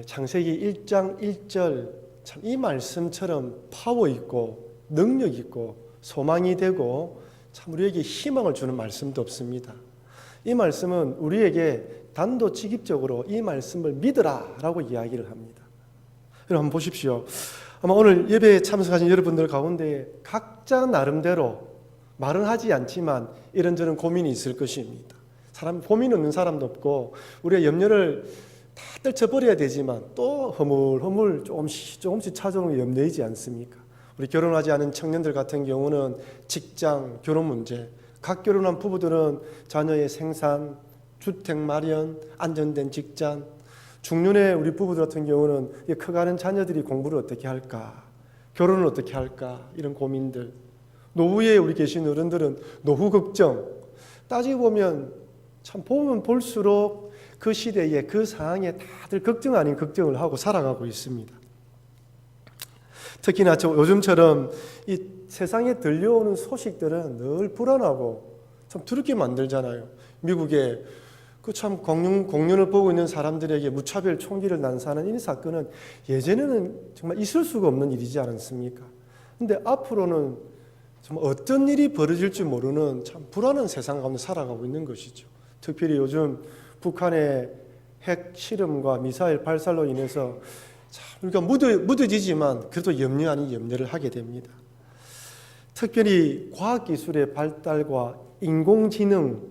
창세기 1장 1절 참 이 말씀처럼 파워 있고 능력 있고 소망이 되고 참 우리에게 희망을 주는 말씀도 없습니다. 이 말씀은 우리에게 단도직입적으로 이 말씀을 믿으라 라고 이야기를 합니다. 여러분 한번 보십시오. 아마 오늘 예배에 참석하신 여러분들 가운데 각자 나름대로 말은 하지 않지만 이런저런 고민이 있을 것입니다. 고민 없는 사람도 없고 우리가 염려를 다 떨쳐버려야 되지만 또 허물허물 조금씩 찾아오는 게 염려이지 않습니까? 우리 결혼하지 않은 청년들 같은 경우는 직장, 결혼 문제, 각 결혼한 부부들은 자녀의 생산, 주택 마련, 안정된 직장, 중년의 우리 부부들 같은 경우는 커가는 자녀들이 공부를 어떻게 할까, 결혼을 어떻게 할까 이런 고민들, 노후에 우리 계신 어른들은 노후 걱정, 따지고 보면 참 보면 볼수록 그 시대에 그 상황에 다들 걱정 아닌 걱정을 하고 살아가고 있습니다. 특히나 요즘처럼 이 세상에 들려오는 소식들은 늘 불안하고 참 두렵게 만들잖아요. 미국에 그 참 공연을 보고 있는 사람들에게 무차별 총기를 난사하는 이 사건은 예전에는 정말 있을 수가 없는 일이지 않습니까? 근데 앞으로는 정말 어떤 일이 벌어질지 모르는 참 불안한 세상 가운데 살아가고 있는 것이죠. 특별히 요즘 북한의 핵 실험과 미사일 발사로 인해서 참 우리가 무뎌지지만 그래도 염려 아닌 염려를 하게 됩니다. 특별히 과학기술의 발달과 인공지능,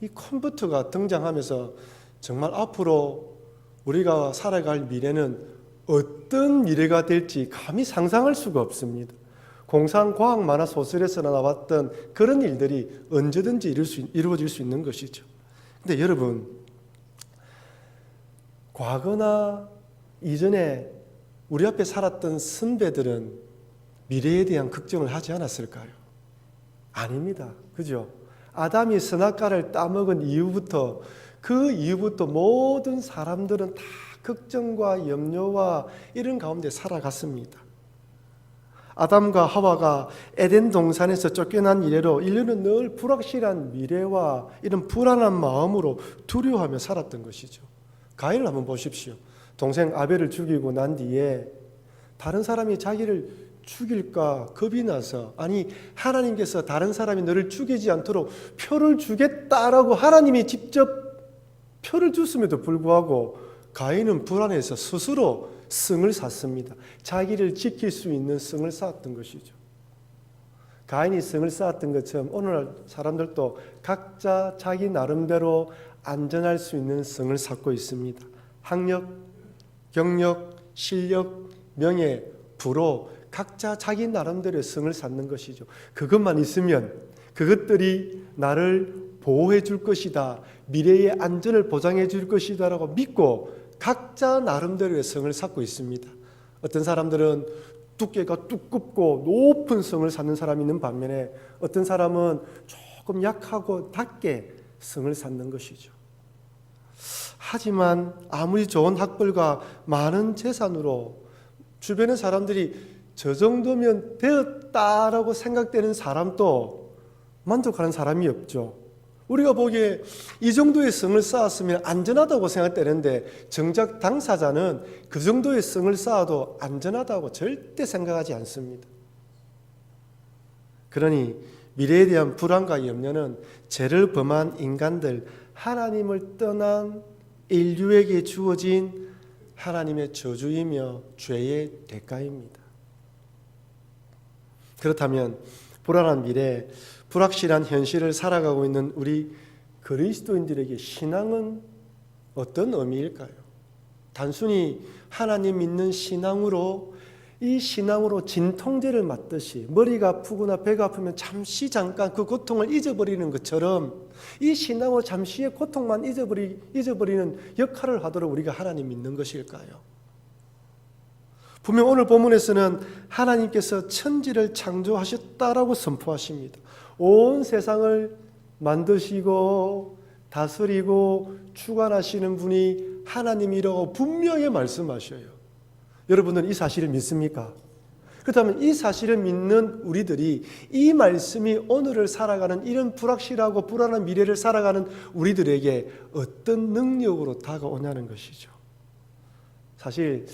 이 컴퓨터가 등장하면서 정말 앞으로 우리가 살아갈 미래는 어떤 미래가 될지 감히 상상할 수가 없습니다. 공상 과학 만화 소설에서 나왔던 그런 일들이 언제든지 이루어질 수 있는 것이죠. 근데 여러분, 과거나 이전에 우리 앞에 살았던 선배들은 미래에 대한 걱정을 하지 않았을까요? 아닙니다. 그죠? 아담이 선악과를 따먹은 이후부터 그 이후부터 모든 사람들은 다 걱정과 염려와 이런 가운데 살아갔습니다. 아담과 하와가 에덴 동산에서 쫓겨난 이래로 인류는 늘 불확실한 미래와 이런 불안한 마음으로 두려워하며 살았던 것이죠. 가인을 한번 보십시오. 동생 아벨을 죽이고 난 뒤에 다른 사람이 자기를 죽일까 겁이 나서, 아니 하나님께서 다른 사람이 너를 죽이지 않도록 표를 주겠다라고 하나님이 직접 표를 줬음에도 불구하고 가인은 불안해서 스스로 성을 쌓습니다. 자기를 지킬 수 있는 성을 쌓았던 것이죠. 가인이 성을 쌓았던 것처럼 오늘날 사람들도 각자 자기 나름대로 안전할 수 있는 성을 쌓고 있습니다. 학력, 경력, 실력, 명예, 부로 각자 자기 나름대로의 성을 쌓는 것이죠. 그것만 있으면 그것들이 나를 보호해 줄 것이다, 미래의 안전을 보장해 줄 것이다 라고 믿고 각자 나름대로의 성을 쌓고 있습니다. 어떤 사람들은 두께가 두껍고 높은 성을 쌓는 사람이 있는 반면에 어떤 사람은 조금 약하고 낮게 성을 쌓는 것이죠. 하지만 아무리 좋은 학벌과 많은 재산으로 주변의 사람들이 저 정도면 되었다라고 생각되는 사람도 만족하는 사람이 없죠. 우리가 보기에 이 정도의 성을 쌓았으면 안전하다고 생각되는데 정작 당사자는 그 정도의 성을 쌓아도 안전하다고 절대 생각하지 않습니다. 그러니 미래에 대한 불안과 염려는 죄를 범한 인간들, 하나님을 떠난 인류에게 주어진 하나님의 저주이며 죄의 대가입니다. 그렇다면 불안한 미래, 불확실한 현실을 살아가고 있는 우리 그리스도인들에게 신앙은 어떤 의미일까요? 단순히 하나님 믿는 신앙으로, 이 신앙으로 진통제를 맞듯이 머리가 아프거나 배가 아프면 잠깐 그 고통을 잊어버리는 것처럼 이 신앙으로 잠시의 고통만 잊어버리는 역할을 하도록 우리가 하나님 믿는 것일까요? 분명 오늘 본문에서는 하나님께서 천지를 창조하셨다라고 선포하십니다. 온 세상을 만드시고 다스리고 주관하시는 분이 하나님이라고 분명히 말씀하셔요. 여러분은 이 사실을 믿습니까? 그렇다면 이 사실을 믿는 우리들이 이 말씀이 오늘을 살아가는 이런 불확실하고 불안한 미래를 살아가는 우리들에게 어떤 능력으로 다가오냐는 것이죠. 사실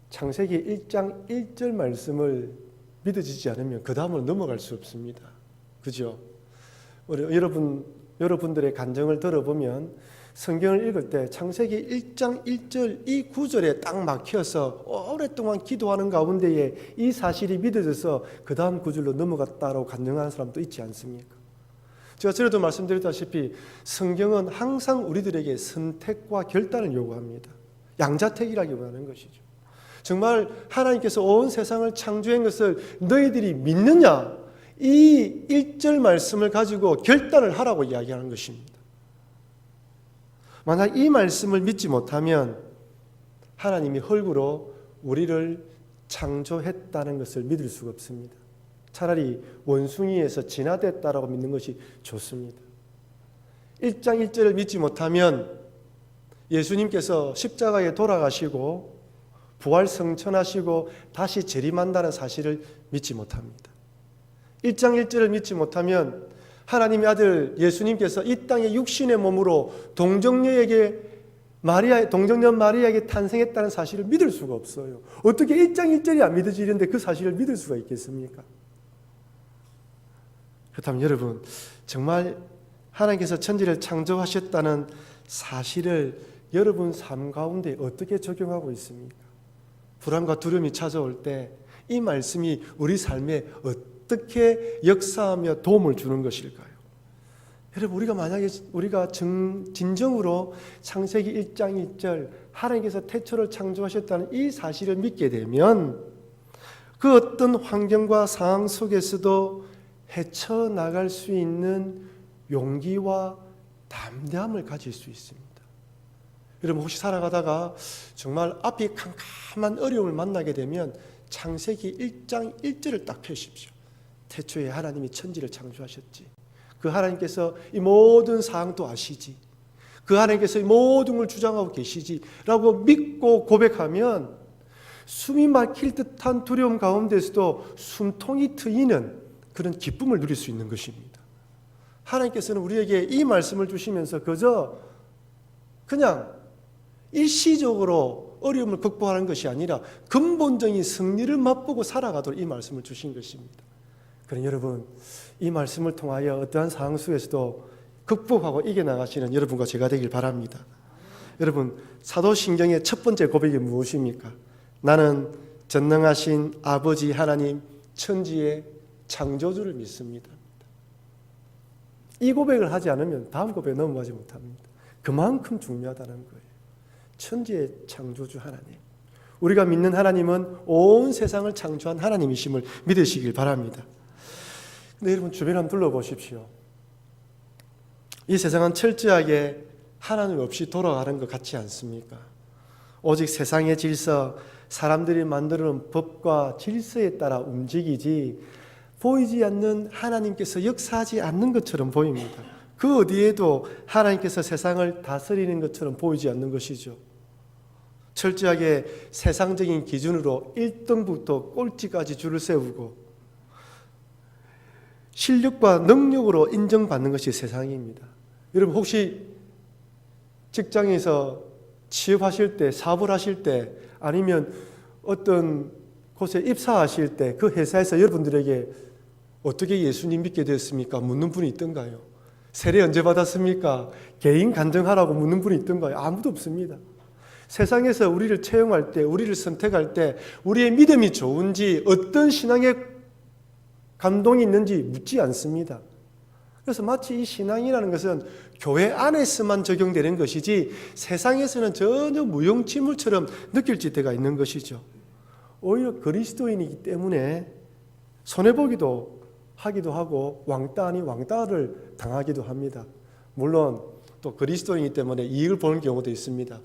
창세기 1장 1절 말씀을 믿어지지 않으면 그 다음으로 넘어갈 수 없습니다. 그죠? 우리 여러분들의 간증을 들어보면 성경을 읽을 때 창세기 1장 1절 이 구절에 딱 막혀서 오랫동안 기도하는 가운데에 이 사실이 믿어져서 그 다음 구절로 넘어갔다라고 간증하는 사람도 있지 않습니까? 제가 전에도 말씀드렸다시피 성경은 항상 우리들에게 선택과 결단을 요구합니다. 양자택일하게 원하는 것이죠. 정말 하나님께서 온 세상을 창조한 것을 너희들이 믿느냐? 이 1절 말씀을 가지고 결단을 하라고 이야기하는 것입니다. 만약 이 말씀을 믿지 못하면 하나님이 헐구로 우리를 창조했다는 것을 믿을 수가 없습니다. 차라리 원숭이에서 진화됐다라고 믿는 것이 좋습니다. 1장 1절을 믿지 못하면 예수님께서 십자가에 돌아가시고 부활 성천하시고 다시 재림한다는 사실을 믿지 못합니다. 1장 1절을 믿지 못하면 하나님의 아들 예수님께서 이 땅에 육신의 몸으로 동정녀 마리아에게 탄생했다는 사실을 믿을 수가 없어요. 어떻게 1장 1절이 안 믿어지는데 그 사실을 믿을 수가 있겠습니까? 그렇다면 여러분, 정말 하나님께서 천지를 창조하셨다는 사실을 여러분 삶 가운데 어떻게 적용하고 있습니까? 불안과 두려움이 찾아올 때 이 말씀이 우리 삶에 어떻게 역사하며 도움을 주는 것일까요? 여러분, 우리가 진정으로 창세기 1장 1절 하나님께서 태초를 창조하셨다는 이 사실을 믿게 되면 그 어떤 환경과 상황 속에서도 헤쳐나갈 수 있는 용기와 담대함을 가질 수 있습니다. 여러분, 혹시 살아가다가 정말 앞이 캄캄한 어려움을 만나게 되면 창세기 1장 1절을 딱 펴십시오. 태초에 하나님이 천지를 창조하셨지. 그 하나님께서 이 모든 사항도 아시지. 그 하나님께서 이 모든 걸 주장하고 계시지 라고 믿고 고백하면 숨이 막힐 듯한 두려움 가운데서도 숨통이 트이는 그런 기쁨을 누릴 수 있는 것입니다. 하나님께서는 우리에게 이 말씀을 주시면서 그냥 일시적으로 어려움을 극복하는 것이 아니라 근본적인 승리를 맛보고 살아가도록 이 말씀을 주신 것입니다. 그러니 여러분, 이 말씀을 통하여 어떠한 상황 속에서도 극복하고 이겨나가시는 여러분과 제가 되길 바랍니다. 여러분, 사도신경의 첫 번째 고백이 무엇입니까? 나는 전능하신 아버지 하나님 천지의 창조주를 믿습니다. 이 고백을 하지 않으면 다음 고백에 넘어가지 못합니다. 그만큼 중요하다는 거예요. 천지의 창조주 하나님, 우리가 믿는 하나님은 온 세상을 창조한 하나님이심을 믿으시길 바랍니다. 근데 여러분, 주변 한번 둘러보십시오. 이 세상은 철저하게 하나님 없이 돌아가는 것 같지 않습니까? 오직 세상의 질서, 사람들이 만들어놓은 법과 질서에 따라 움직이지 보이지 않는 하나님께서 역사하지 않는 것처럼 보입니다. 그 어디에도 하나님께서 세상을 다스리는 것처럼 보이지 않는 것이죠. 철저하게 세상적인 기준으로 1등부터 꼴찌까지 줄을 세우고 실력과 능력으로 인정받는 것이 세상입니다. 여러분, 혹시 직장에서 취업하실 때, 사업을 하실 때, 아니면 어떤 곳에 입사하실 때 그 회사에서 여러분들에게 어떻게 예수님 믿게 되었습니까? 묻는 분이 있던가요? 세례 언제 받았습니까? 개인 간증하라고 묻는 분이 있던가요? 아무도 없습니다. 세상에서 우리를 채용할 때, 우리를 선택할 때 우리의 믿음이 좋은지, 어떤 신앙의 감동이 있는지 묻지 않습니다. 그래서 마치 이 신앙이라는 것은 교회 안에서만 적용되는 것이지 세상에서는 전혀 무용지물처럼 느낄 때가 있는 것이죠. 오히려 그리스도인이기 때문에 손해보기도 하기도 하고 왕따 아닌 왕따를 당하기도 합니다. 물론 또 그리스도인이기 때문에 이익을 보는 경우도 있습니다.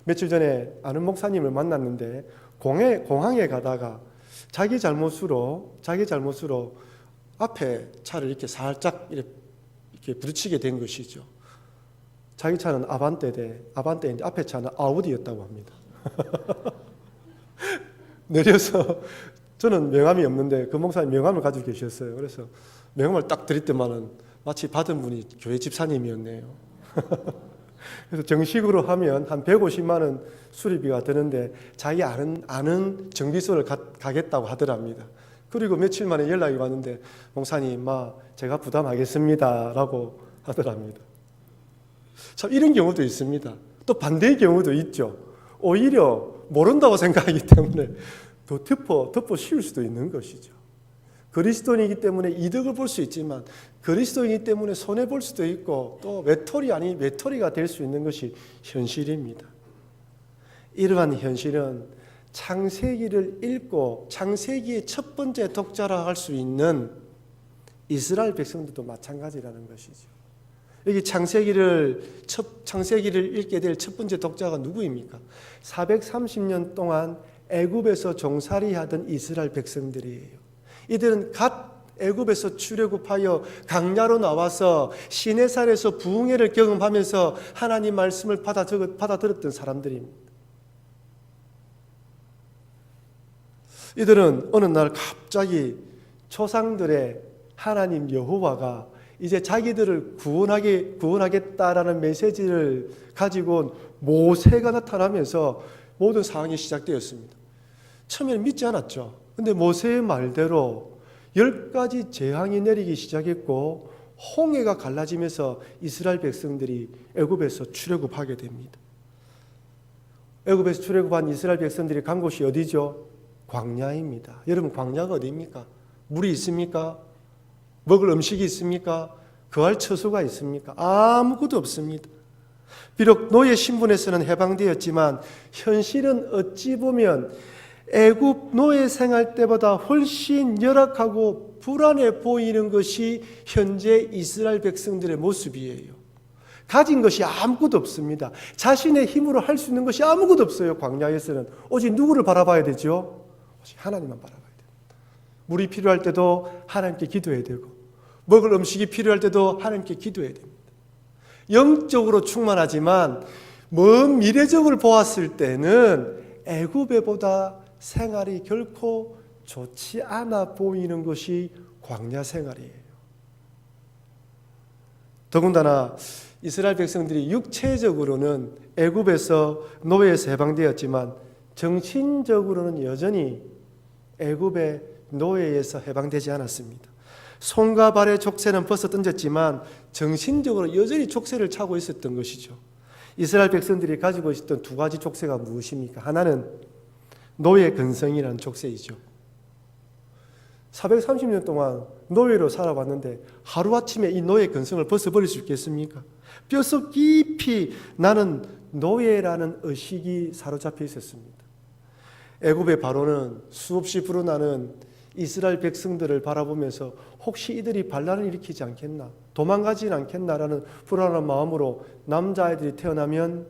며칠 전에 아는 목사님을 만났는데 공항에 가다가 자기 잘못으로 앞에 차를 이렇게 살짝 이렇게 부딪히게 된 것이죠. 자기 차는 아반떼인데 앞에 차는 아우디였다고 합니다. 내려서 저는 명함이 없는데 그 목사님 명함을 가지고 계셨어요. 그래서 명함을 딱 드릴 때만은 마치 받은 분이 교회 집사님이었네요. 그래서 정식으로 하면 한 150만 원 수리비가 드는데 자기 아는 정비소를 가겠다고 하더랍니다. 그리고 며칠 만에 연락이 왔는데 목사님, 제가 부담하겠습니다 라고 하더랍니다. 참 이런 경우도 있습니다. 또 반대의 경우도 있죠. 오히려 모른다고 생각하기 때문에 더 덮어 씌울 수도 있는 것이죠. 그리스도인이기 때문에 이득을 볼 수 있지만 그리스도인이기 때문에 손해볼 수도 있고 또 외톨이 아닌 외톨이가 될 수 있는 것이 현실입니다. 이러한 현실은 창세기를 읽고 창세기의 첫 번째 독자라 할 수 있는 이스라엘 백성들도 마찬가지라는 것이죠. 여기 창세기를 읽게 될 첫 번째 독자가 누구입니까? 430년 동안 애굽에서 종살이하던 이스라엘 백성들이에요. 이들은 갓 애굽에서 출애굽하여 광야로 나와서 시내산에서 부흥회를 경험하면서 하나님 말씀을 받아 들었던 사람들입니다. 이들은 어느 날 갑자기 조상들의 하나님 여호와가 이제 자기들을 구원하겠다라는 메시지를 가지고 온 모세가 나타나면서 모든 상황이 시작되었습니다. 처음에는 믿지 않았죠. 근데 모세의 말대로 10가지 재앙이 내리기 시작했고 홍해가 갈라지면서 이스라엘 백성들이 애굽에서 출애굽하게 됩니다. 애굽에서 출애굽한 이스라엘 백성들이 간 곳이 어디죠? 광야입니다. 여러분, 광야가 어디입니까? 물이 있습니까? 먹을 음식이 있습니까? 거할 처소가 있습니까? 아무것도 없습니다. 비록 노예 신분에서는 해방되었지만 현실은 어찌 보면 애굽 노예 생활 때보다 훨씬 열악하고 불안해 보이는 것이 현재 이스라엘 백성들의 모습이에요. 가진 것이 아무것도 없습니다. 자신의 힘으로 할 수 있는 것이 아무것도 없어요. 광야에서는 오직 누구를 바라봐야 되죠? 오직 하나님만 바라봐야 됩니다. 물이 필요할 때도 하나님께 기도해야 되고 먹을 음식이 필요할 때도 하나님께 기도해야 됩니다. 영적으로 충만하지만 먼 미래적으로 보았을 때는 애굽에보다 생활이 결코 좋지 않아 보이는 것이 광야 생활이에요. 더군다나 이스라엘 백성들이 육체적으로는 애굽에서 노예에서 해방되었지만 정신적으로는 여전히 애굽의 노예에서 해방되지 않았습니다. 손과 발의 족쇄는 벗어 던졌지만 정신적으로 여전히 족쇄를 차고 있었던 것이죠. 이스라엘 백성들이 가지고 있었던 두 가지 족쇄가 무엇입니까? 하나는 노예 근성이라는 족쇄이죠. 430년 동안 노예로 살아왔는데 하루아침에 이 노예 근성을 벗어버릴 수 있겠습니까? 뼛속 깊이 나는 노예라는 의식이 사로잡혀 있었습니다. 애굽의 바로는 수없이 불어나는 이스라엘 백성들을 바라보면서 혹시 이들이 반란을 일으키지 않겠나, 도망가지 않겠나라는 불안한 마음으로 남자아이들이 태어나면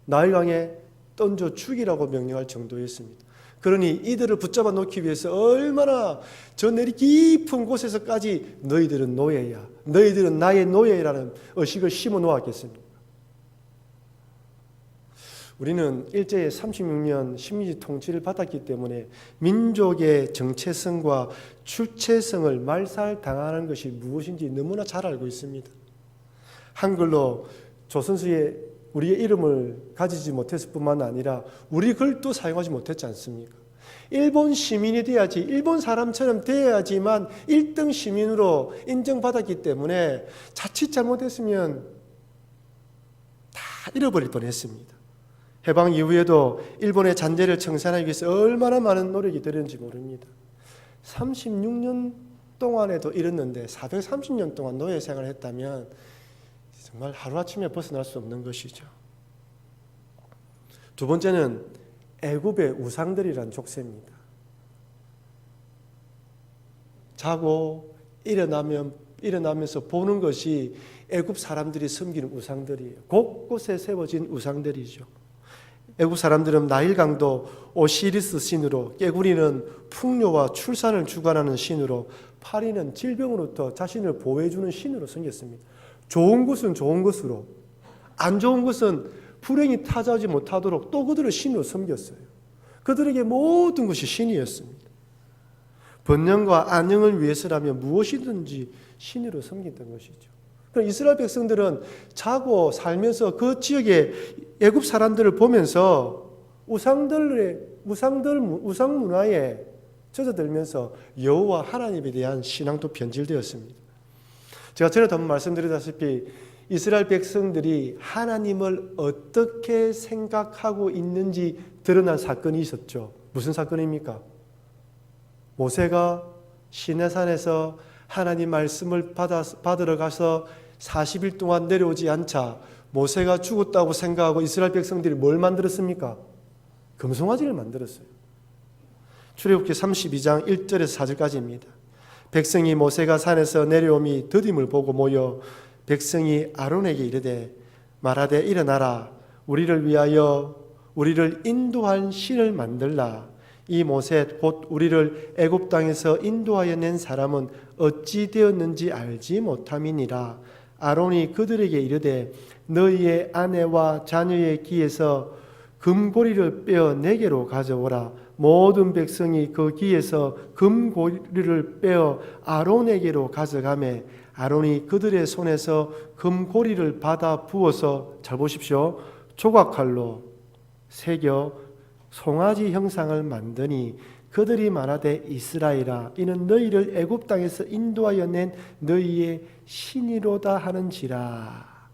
나일강에 던져 죽이라고 명령할 정도였습니다. 그러니 이들을 붙잡아 놓기 위해서 얼마나 저 내리 깊은 곳에서까지 너희들은 노예야, 너희들은 나의 노예라는 의식을 심어 놓았겠습니까? 우리는 일제의 36년 식민지 통치를 받았기 때문에 민족의 정체성과 주체성을 말살당하는 것이 무엇인지 너무나 잘 알고 있습니다. 한글로 조선시에 우리의 이름을 가지지 못했을 뿐만 아니라 우리 글도 사용하지 못했지 않습니까? 일본 시민이 돼야지, 일본 사람처럼 돼야지만 1등 시민으로 인정받았기 때문에 자칫 잘못했으면 다 잃어버릴 뻔했습니다. 해방 이후에도 일본의 잔재를 청산하기 위해서 얼마나 많은 노력이 들었는지 모릅니다. 36년 동안에도 이랬는데 430년 동안 노예 생활을 했다면 정말 하루아침에 벗어날 수 없는 것이죠. 두 번째는 애굽의 우상들이란 족쇄입니다. 자고 일어나면서 보는 것이 애굽 사람들이 섬기는 우상들이에요. 곳곳에 세워진 우상들이죠. 애굽 사람들은 나일강도 오시리스 신으로, 깨구리는 풍요와 출산을 주관하는 신으로, 파리는 질병으로부터 자신을 보호해주는 신으로 섬겼습니다. 좋은 것은 좋은 것으로, 안 좋은 것은 불행이 찾아오지 못하도록 또 그들을 신으로 섬겼어요. 그들에게 모든 것이 신이었습니다. 번영과 안녕을 위해서라면 무엇이든지 신으로 섬겼던 것이죠. 그럼 이스라엘 백성들은 자고 살면서 그 지역의 애굽 사람들을 보면서 우상 문화에 젖어들면서 여호와 하나님에 대한 신앙도 변질되었습니다. 제가 전에도 한번 말씀드렸다시피 이스라엘 백성들이 하나님을 어떻게 생각하고 있는지 드러난 사건이 있었죠. 무슨 사건입니까? 모세가 시내산에서 하나님 말씀을 받으러 가서 40일 동안 내려오지 않자 모세가 죽었다고 생각하고 이스라엘 백성들이 뭘 만들었습니까? 금송아지를 만들었어요. 출애굽기 32장 1절에서 4절까지입니다. 백성이 모세가 산에서 내려오미 더딤을 보고 모여 백성이 아론에게 이르되 말하되 일어나라 우리를 위하여 우리를 인도할 신을 만들라. 이 모세 곧 우리를 애굽 땅에서 인도하여 낸 사람은 어찌 되었는지 알지 못함이니라. 아론이 그들에게 이르되 너희의 아내와 자녀의 귀에서 금고리를 빼어 내게로 가져오라. 모든 백성이 그 귀에서 금고리를 빼어 아론에게로 가져가매 아론이 그들의 손에서 금고리를 받아 부어서 잘 보십시오. 조각칼로 새겨 송아지 형상을 만드니 그들이 말하되 이스라엘아 이는 너희를 애굽 땅에서 인도하여 낸 너희의 신이로다 하는지라.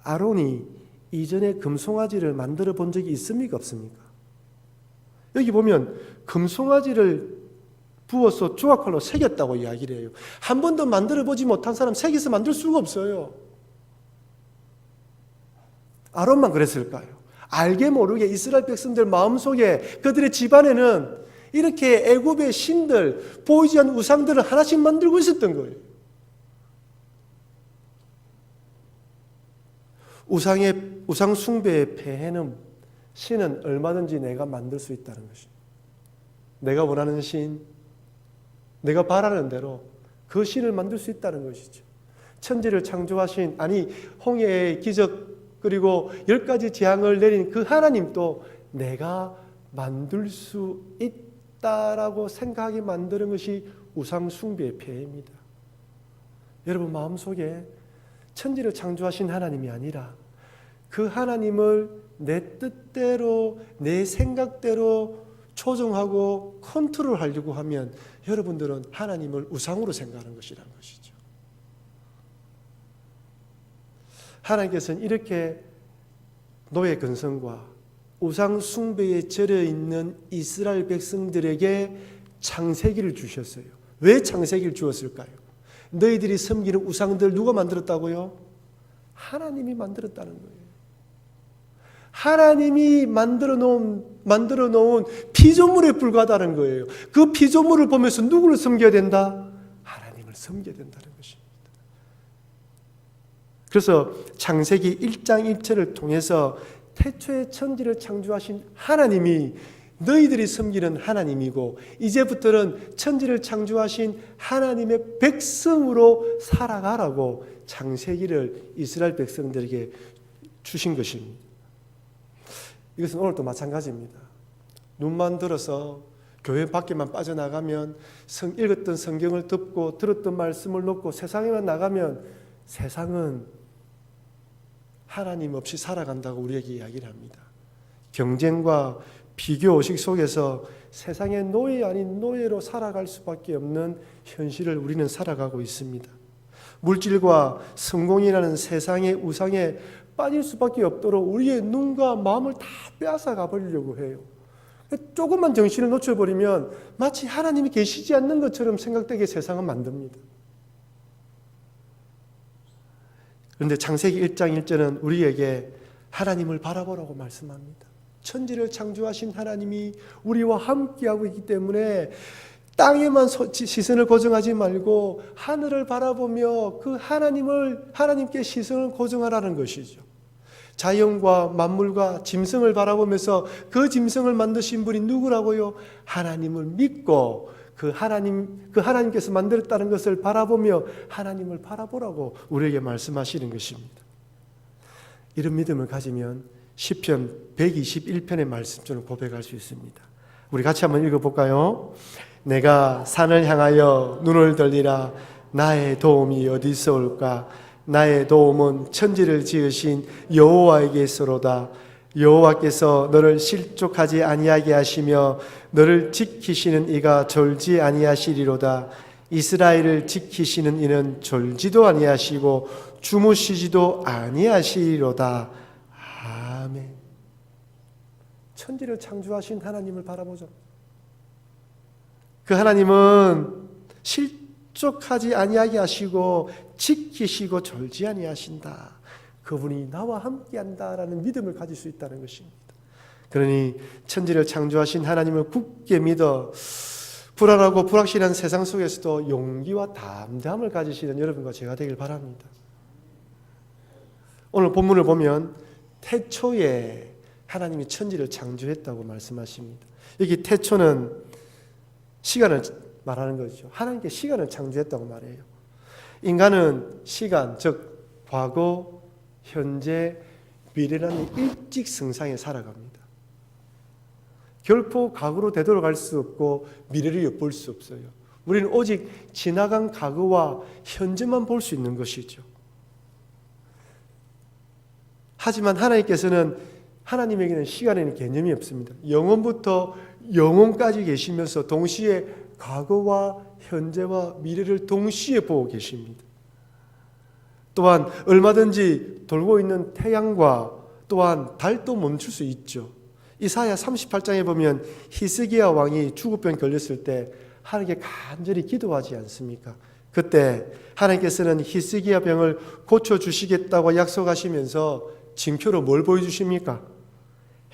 아론이 이전에 금송아지를 만들어 본 적이 있습니까? 없습니까? 여기 보면 금송아지를 부어서 조각칼로 새겼다고 이야기를 해요. 한 번도 만들어 보지 못한 사람 새겨서 만들 수가 없어요. 아론만 그랬을까요? 알게 모르게 이스라엘 백성들 마음속에 그들의 집안에는 이렇게 애굽의 신들, 보이지 않는 우상들을 하나씩 만들고 있었던 거예요. 우상 숭배의 폐해는 신은 얼마든지 내가 만들 수 있다는 것입니다. 내가 원하는 신, 내가 바라는 대로 그 신을 만들 수 있다는 것이죠. 천지를 창조하신, 홍해의 기적 그리고 10가지 재앙을 내린 그 하나님도 내가 만들 수 있다라고 생각하게 만드는 것이 우상 숭배의 폐해입니다. 여러분 마음속에 천지를 창조하신 하나님이 아니라 그 하나님을 내 뜻대로 내 생각대로 조정하고 컨트롤하려고 하면 여러분들은 하나님을 우상으로 생각하는 것이라는 것이죠. 하나님께서는 이렇게 노예 근성과 우상 숭배에 절여 있는 이스라엘 백성들에게 창세기를 주셨어요. 왜 창세기를 주었을까요? 너희들이 섬기는 우상들 누가 만들었다고요? 하나님이 만들었다는 거예요. 하나님이 만들어 놓은 피조물에 불과하다는 거예요. 그 피조물을 보면서 누구를 섬겨야 된다? 하나님을 섬겨야 된다는 것입니다. 그래서 창세기 1장 1절을 통해서 태초에 천지를 창조하신 하나님이 너희들이 섬기는 하나님이고 이제부터는 천지를 창조하신 하나님의 백성으로 살아가라고 창세기를 이스라엘 백성들에게 주신 것입니다. 이것은 오늘도 마찬가지입니다. 눈만 들어서 교회 밖에만 빠져나가면 읽었던 성경을 듣고 들었던 말씀을 놓고 세상에만 나가면 세상은 하나님 없이 살아간다고 우리에게 이야기를 합니다. 경쟁과 비교의식 속에서 세상의 노예 아닌 노예로 살아갈 수밖에 없는 현실을 우리는 살아가고 있습니다. 물질과 성공이라는 세상의 우상에 빠질 수밖에 없도록 우리의 눈과 마음을 다 빼앗아가 버리려고 해요. 조금만 정신을 놓쳐버리면 마치 하나님이 계시지 않는 것처럼 생각되게 세상은 만듭니다. 그런데 창세기 1장 1절은 우리에게 하나님을 바라보라고 말씀합니다. 천지를 창조하신 하나님이 우리와 함께하고 있기 때문에 땅에만 시선을 고정하지 말고 하늘을 바라보며 그 하나님께 시선을 고정하라는 것이죠. 자연과 만물과 짐승을 바라보면서 그 짐승을 만드신 분이 누구라고요? 하나님을 믿고 그 하나님께서 만들었다는 것을 바라보며 하나님을 바라보라고 우리에게 말씀하시는 것입니다. 이런 믿음을 가지면 시편 121편의 말씀처럼 고백할 수 있습니다. 우리 같이 한번 읽어볼까요? 내가 산을 향하여 눈을 돌리라. 나의 도움이 어디서 올까? 나의 도움은 천지를 지으신 여호와에게서로다. 여호와께서 너를 실족하지 아니하게 하시며 너를 지키시는 이가 졸지 아니하시리로다. 이스라엘을 지키시는 이는 졸지도 아니하시고 주무시지도 아니하시리로다. 아멘. 천지를 창조하신 하나님을 바라보죠. 그 하나님은 실족하지 아니하게 하시고 지키시고 졸지 아니하신다. 그분이 나와 함께한다라는 믿음을 가질 수 있다는 것입니다. 그러니 천지를 창조하신 하나님을 굳게 믿어 불안하고 불확실한 세상 속에서도 용기와 담대함을 가지시는 여러분과 제가 되길 바랍니다. 오늘 본문을 보면 태초에 하나님이 천지를 창조했다고 말씀하십니다. 여기 태초는 시간을 말하는 거죠. 하나님께 시간을 창조했다고 말해요. 인간은 시간, 즉 과거, 현재, 미래라는 일직선상에 살아갑니다. 결코 과거로 되돌아갈 수 없고 미래를 엿볼 수 없어요. 우리는 오직 지나간 과거와 현재만 볼 수 있는 것이죠. 하지만 하나님에게는 시간에는 개념이 없습니다. 영원부터 영원까지 계시면서 동시에 과거와 현재와 미래를 동시에 보고 계십니다. 또한 얼마든지 돌고 있는 태양과 또한 달도 멈출 수 있죠. 이사야 38장에 보면 히스기야 왕이 죽을병 걸렸을 때 하나님께 간절히 기도하지 않습니까? 그때 하나님께서는 히스기야 병을 고쳐주시겠다고 약속하시면서 징표로 뭘 보여주십니까?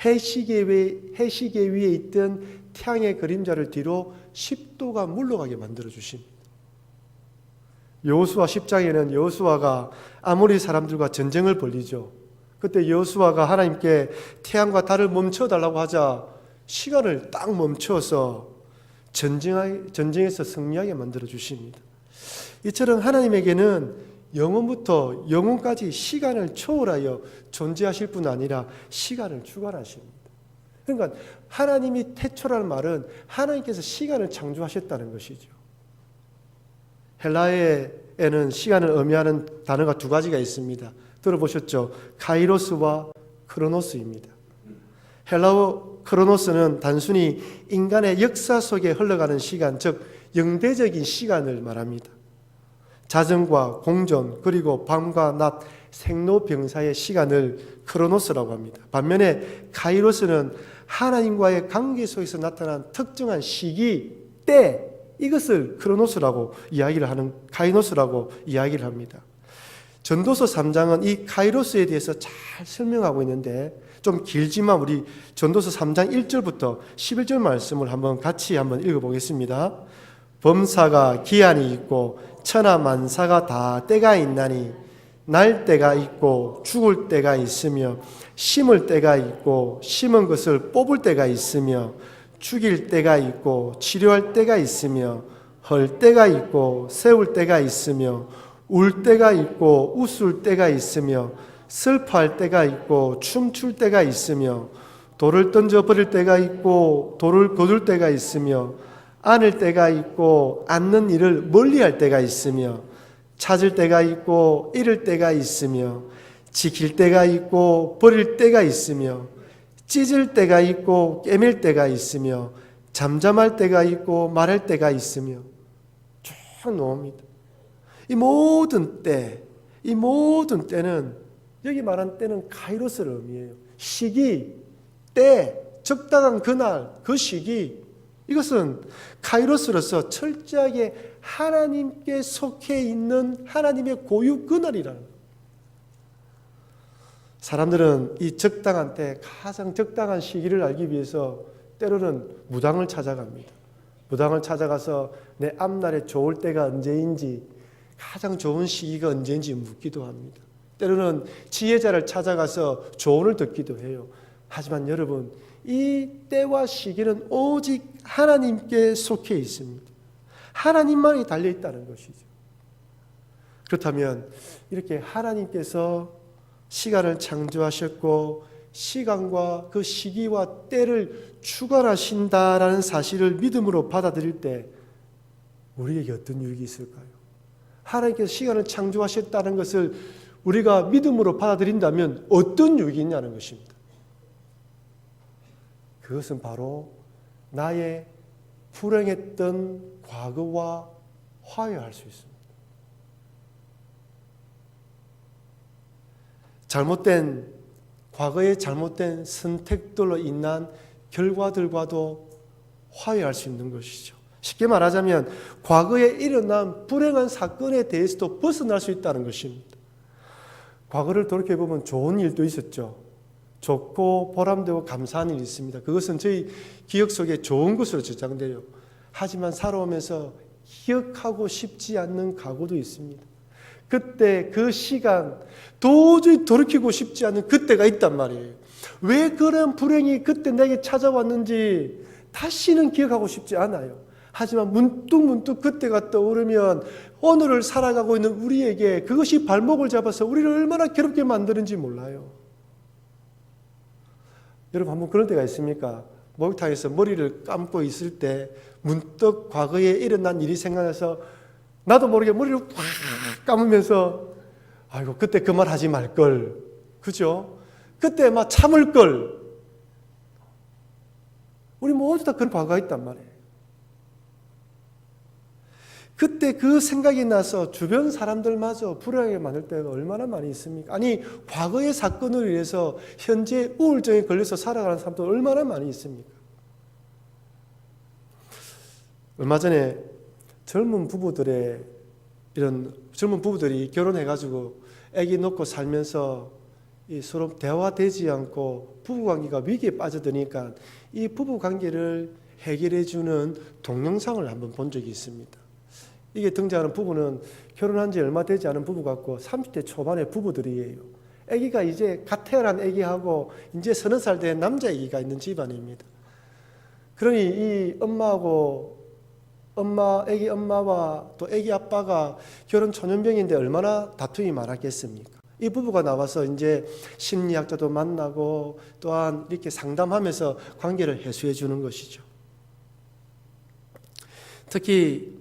해시계 위에 있던 태양의 그림자를 뒤로 10도가 물러가게 만들어 주십니다. 여호수아 10장에는 여호수아가 아모리 사람들과 전쟁을 벌이죠. 그때 여호수아가 하나님께 태양과 달을 멈춰달라고 하자 시간을 딱 멈춰서 전쟁에서 승리하게 만들어 주십니다. 이처럼 하나님에게는 영원부터 영원까지 시간을 초월하여 존재하실 뿐 아니라 시간을 주관하십니다. 그러니까 하나님이 태초라는 말은 하나님께서 시간을 창조하셨다는 것이죠. 헬라어에는 시간을 의미하는 단어가 두 가지가 있습니다. 들어보셨죠? 카이로스와 크로노스입니다. 헬라어 크로노스는 단순히 인간의 역사 속에 흘러가는 시간, 즉 영대적인 시간을 말합니다. 자전과 공전 그리고 밤과 낮 생로병사의 시간을 크로노스라고 합니다. 반면에 카이로스는 하나님과의 관계 속에서 나타난 특정한 시기, 때, 이것을 크로노스라고 카이노스라고 이야기를 합니다. 전도서 3장은 이 카이로스에 대해서 잘 설명하고 있는데 좀 길지만 우리 전도서 3장 1절부터 11절 말씀을 같이 읽어보겠습니다. 범사가 기한이 있고 천하 만사가 다 때가 있나니 날 때가 있고 죽을 때가 있으며 심을 때가 있고 심은 것을 뽑을 때가 있으며 죽일 때가 있고 치료할 때가 있으며 헐 때가 있고 세울 때가 있으며 울 때가 있고 웃을 때가 있으며 슬퍼할 때가 있고 춤출 때가 있으며 돌을 던져 버릴 때가 있고 돌을 거둘 때가 있으며 안을 때가 있고 앉는 일을 멀리할 때가 있으며 찾을 때가 있고 잃을 때가 있으며 지킬 때가 있고 버릴 때가 있으며 찢을 때가 있고 깨맬 때가 있으며 잠잠할 때가 있고 말할 때가 있으며 쭉 나옵니다. 이 모든 때는 여기 말한 때는 카이로스를 의미해요. 시기, 때, 적당한 그날, 그 시기, 이것은 카이로스로서 철저하게 하나님께 속해 있는 하나님의 고유 그날이라는 거예요. 사람들은 이 적당한 때, 가장 적당한 시기를 알기 위해서 때로는 무당을 찾아갑니다. 무당을 찾아가서 내 앞날에 좋을 때가 언제인지, 가장 좋은 시기가 언제인지 묻기도 합니다. 때로는 지혜자를 찾아가서 조언을 듣기도 해요. 하지만 여러분, 이 때와 시기는 오직 하나님께 속해 있습니다. 하나님만이 달려있다는 것이죠. 그렇다면 이렇게 하나님께서 시간을 창조하셨고 시간과 그 시기와 때를 주관하신다라는 사실을 믿음으로 받아들일 때 우리에게 어떤 유익이 있을까요? 하나님께서 시간을 창조하셨다는 것을 우리가 믿음으로 받아들인다면 어떤 유익이 있냐는 것입니다. 그것은 바로 나의 불행했던 과거와 화해할 수 있습니다. 과거의 잘못된 선택들로 인한 결과들과도 화해할 수 있는 것이죠. 쉽게 말하자면 과거에 일어난 불행한 사건에 대해서도 벗어날 수 있다는 것입니다. 과거를 돌이켜보면 좋은 일도 있었죠. 좋고 보람되고 감사한 일이 있습니다. 그것은 저희 기억 속에 좋은 것으로 저장돼요. 하지만 살아오면서 기억하고 싶지 않는 과거도 있습니다. 그때 그 시간 도저히 돌이키고 싶지 않은 그때가 있단 말이에요. 왜 그런 불행이 그때 내게 찾아왔는지 다시는 기억하고 싶지 않아요. 하지만 문득 그때가 떠오르면 오늘을 살아가고 있는 우리에게 그것이 발목을 잡아서 우리를 얼마나 괴롭게 만드는지 몰라요. 여러분 한번 그런 때가 있습니까? 목욕탕에서 머리를 감고 있을 때 문득 과거에 일어난 일이 생각나서 나도 모르게 머리를 꽉 감으면서 아이고 그때 그 말 하지 말걸. 그죠? 그때 막 참을걸. 우리 모두 다 그런 과거가 있단 말이에요. 그때 그 생각이 나서 주변 사람들마저 불행하게 만들 때가 얼마나 많이 있습니까? 아니 과거의 사건으로 인해서 현재 우울증에 걸려서 살아가는 사람도 얼마나 많이 있습니까? 얼마 전에 젊은 부부들이 결혼해가지고 아기 놓고 살면서 서로 대화되지 않고 부부관계가 위기에 빠져드니까 이 부부관계를 해결해주는 동영상을 한번 본 적이 있습니다. 이게 등장하는 부부는 결혼한 지 얼마 되지 않은 부부 같고 30대 초반의 부부들이에요. 아기가 이제 갓 태어난 아기하고 이제 30살 된 남자 아기가 있는 집안입니다. 그러니 이 아기 엄마와 또 아기 아빠가 결혼 초년병인데 얼마나 다툼이 많았겠습니까? 이 부부가 나와서 이제 심리학자도 만나고 또한 이렇게 상담하면서 관계를 해소해 주는 것이죠. 특히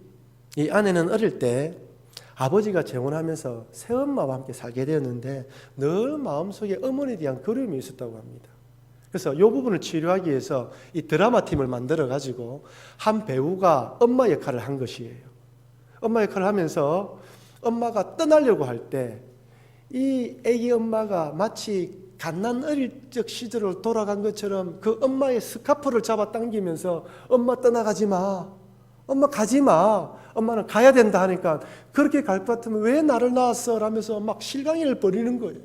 이 아내는 어릴 때 아버지가 재혼하면서 새엄마와 함께 살게 되었는데 늘 마음속에 어머니에 대한 그리움이 있었다고 합니다. 그래서 이 부분을 치료하기 위해서 이 드라마 팀을 만들어 가지고 한 배우가 엄마 역할을 한 것이에요. 엄마 역할을 하면서 엄마가 떠나려고 할 때 이 아기 엄마가 마치 갓난 어릴 적 시절로 돌아간 것처럼 그 엄마의 스카프를 잡아 당기면서 엄마 떠나가지 마. 엄마 가지 마. 엄마는 가야 된다 하니까 그렇게 갈 것 같으면 왜 나를 낳았어? 라면서 막 실강이를 벌이는 거예요.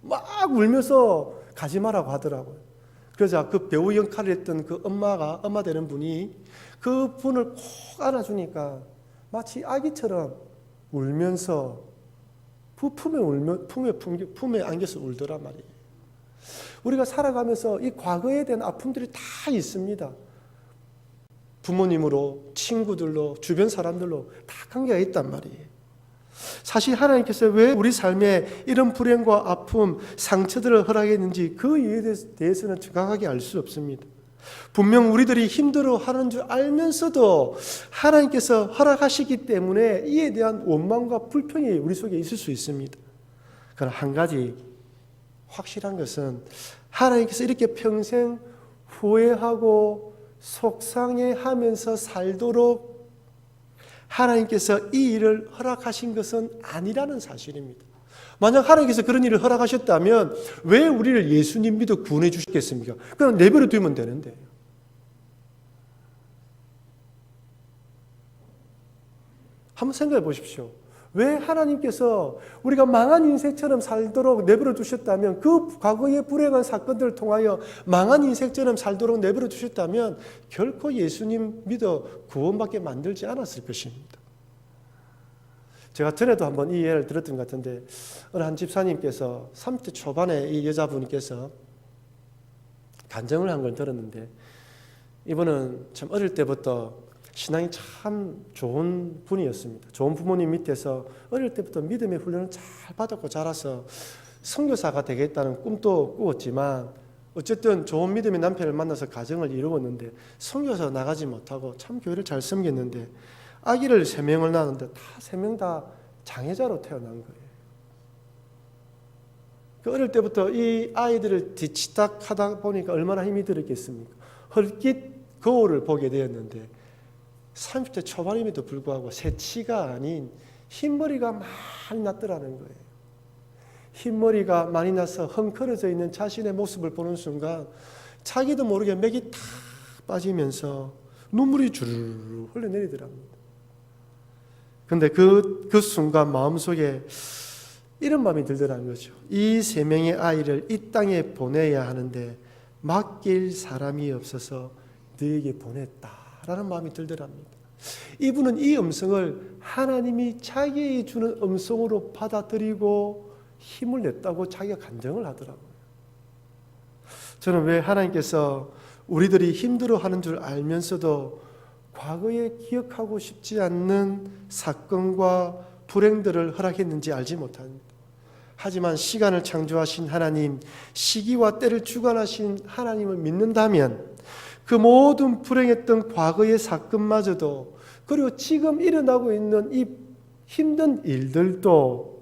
막 울면서 가지 마라고 하더라고요. 그러자 그 배우 역할을 했던 그 엄마 되는 분이 그 분을 꼭 안아주니까 마치 아기처럼 울면서 품에 안겨서 울더란 말이에요. 우리가 살아가면서 이 과거에 대한 아픔들이 다 있습니다. 부모님으로, 친구들로, 주변 사람들로 다 관계가 있단 말이에요. 사실 하나님께서 왜 우리 삶에 이런 불행과 아픔, 상처들을 허락했는지 그 이유에 대해서는 정확하게 알 수 없습니다. 분명 우리들이 힘들어하는 줄 알면서도 하나님께서 허락하시기 때문에 이에 대한 원망과 불평이 우리 속에 있을 수 있습니다. 그러나 한 가지 확실한 것은 하나님께서 이렇게 평생 후회하고 속상해하면서 살도록 하나님께서 이 일을 허락하신 것은 아니라는 사실입니다. 만약 하나님께서 그런 일을 허락하셨다면 왜 우리를 예수님 믿어 구원해 주시겠습니까? 그냥 내버려 두면 되는데. 한번 생각해 보십시오. 왜 하나님께서 우리가 망한 인생처럼 살도록 내버려 두셨다면, 그 과거의 불행한 사건들을 통하여 망한 인생처럼 살도록 내버려 두셨다면 결코 예수님 믿어 구원받게 만들지 않았을 것입니다. 제가 전에도 한번 이 예를 들었던 것 같은데, 어느 한 집사님께서 30대 초반에 이 여자분께서 간증을 한 걸 들었는데, 이분은 참 어릴 때부터 신앙이 참 좋은 분이었습니다. 좋은 부모님 밑에서 어릴 때부터 믿음의 훈련을 잘 받았고 자라서 선교사가 되겠다는 꿈도 꾸었지만, 어쨌든 좋은 믿음의 남편을 만나서 가정을 이루었는데 선교사 나가지 못하고 참 교회를 잘 섬겼는데, 아기를 3명을 낳았는데 다 3명 다 장애자로 태어난 거예요. 그 어릴 때부터 이 아이들을 뒤치닥 하다 보니까 얼마나 힘이 들었겠습니까? 헐깃 거울을 보게 되었는데 30대 초반임에도 불구하고 새치가 아닌 흰머리가 많이 났더라는 거예요. 흰머리가 많이 나서 헝클어져 있는 자신의 모습을 보는 순간 자기도 모르게 맥이 탁 빠지면서 눈물이 주르르 흘러내리더랍니다. 근데 그 순간 마음속에 이런 마음이 들더라는 거죠. 이 세 명의 아이를 이 땅에 보내야 하는데 맡길 사람이 없어서 너에게 보냈다라는 마음이 들더랍니다. 이분은 이 음성을 하나님이 자기에게 주는 음성으로 받아들이고 힘을 냈다고 자기가 간증을 하더라고요. 저는 왜 하나님께서 우리들이 힘들어하는 줄 알면서도 과거에 기억하고 싶지 않는 사건과 불행들을 허락했는지 알지 못합니다. 하지만 시간을 창조하신 하나님, 시기와 때를 주관하신 하나님을 믿는다면 그 모든 불행했던 과거의 사건마저도, 그리고 지금 일어나고 있는 이 힘든 일들도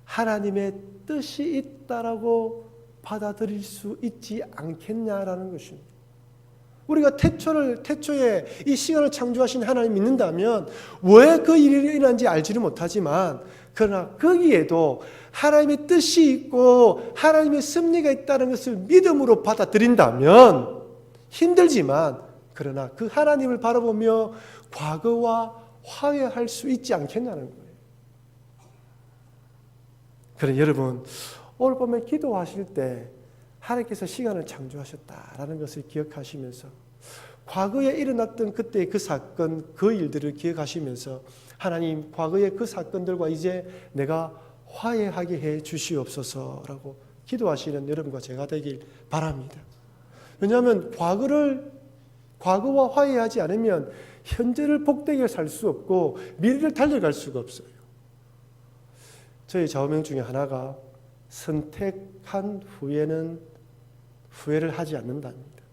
하나님의 뜻이 있다라고 받아들일 수 있지 않겠냐라는 것입니다. 우리가 태초에 이 시간을 창조하신 하나님 믿는다면 왜 그 일이 일어난지 알지를 못하지만, 그러나 거기에도 하나님의 뜻이 있고 하나님의 섭리가 있다는 것을 믿음으로 받아들인다면 힘들지만, 그러나 그 하나님을 바라보며 과거와 화해할 수 있지 않겠냐는 거예요. 그럼 여러분, 오늘 밤에 기도하실 때 하나님께서 시간을 창조하셨다라는 것을 기억하시면서 과거에 일어났던 그때의 그 사건, 그 일들을 기억하시면서 하나님, 과거의 그 사건들과 이제 내가 화해하게 해 주시옵소서라고 기도하시는 여러분과 제가 되길 바랍니다. 왜냐하면 과거와 화해하지 않으면 현재를 복되게 살 수 없고 미래를 달려갈 수가 없어요. 저희 좌우명 중에 하나가 선택한 후에는 후회를 하지 않는답니다.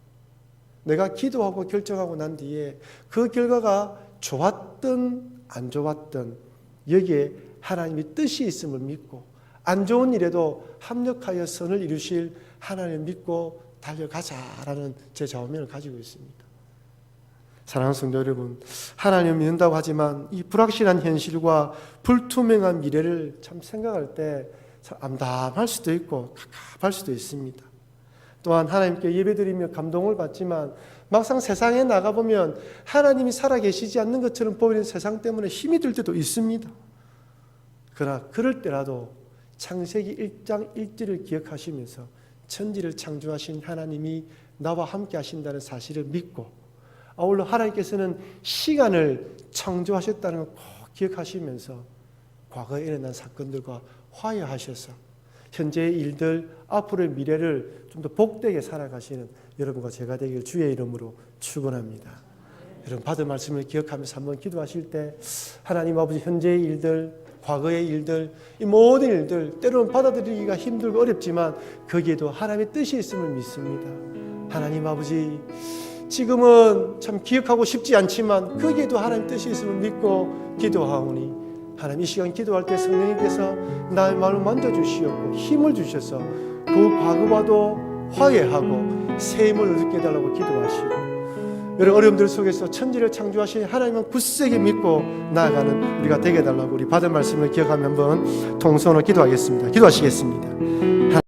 내가 기도하고 결정하고 난 뒤에 그 결과가 좋았든 안 좋았든 여기에 하나님의 뜻이 있음을 믿고, 안 좋은 일에도 합력하여 선을 이루실 하나님을 믿고 달려가자라는 제 좌우명을 가지고 있습니다. 사랑하는 성도 여러분, 하나님을 믿는다고 하지만 이 불확실한 현실과 불투명한 미래를 참 생각할 때 참 암담할 수도 있고 갑갑할 수도 있습니다. 또한 하나님께 예배드리며 감동을 받지만 막상 세상에 나가보면 하나님이 살아계시지 않는 것처럼 보이는 세상 때문에 힘이 들 때도 있습니다. 그러나 그럴 때라도 창세기 1장 1절을 기억하시면서 천지를 창조하신 하나님이 나와 함께 하신다는 사실을 믿고, 아울러 하나님께서는 시간을 창조하셨다는 걸 꼭 기억하시면서 과거에 일어난 사건들과 화해하셔서 현재의 일들, 앞으로의 미래를 좀 더 복되게 살아가시는 여러분과 제가 되길 주의 이름으로 축원합니다. 여러분, 받은 말씀을 기억하면서 한번 기도하실 때 하나님 아버지, 현재의 일들, 과거의 일들, 이 모든 일들 때로는 받아들이기가 힘들고 어렵지만 거기에도 하나님의 뜻이 있음을 믿습니다. 하나님 아버지, 지금은 참 기억하고 싶지 않지만 거기에도 하나님 뜻이 있음을 믿고 기도하오니, 하나님 이 시간 기도할 때 성령님께서 나의 마음을 만져주시옵고 힘을 주셔서 그 과거와도 화해하고 새 힘을 얻게 해달라고 기도하시고, 여러 어려움들 속에서 천지를 창조하신 하나님은 굳세게 믿고 나아가는 우리가 되게 해달라고 우리 받은 말씀을 기억하며 한번 통성으로 기도하겠습니다. 기도하시겠습니다.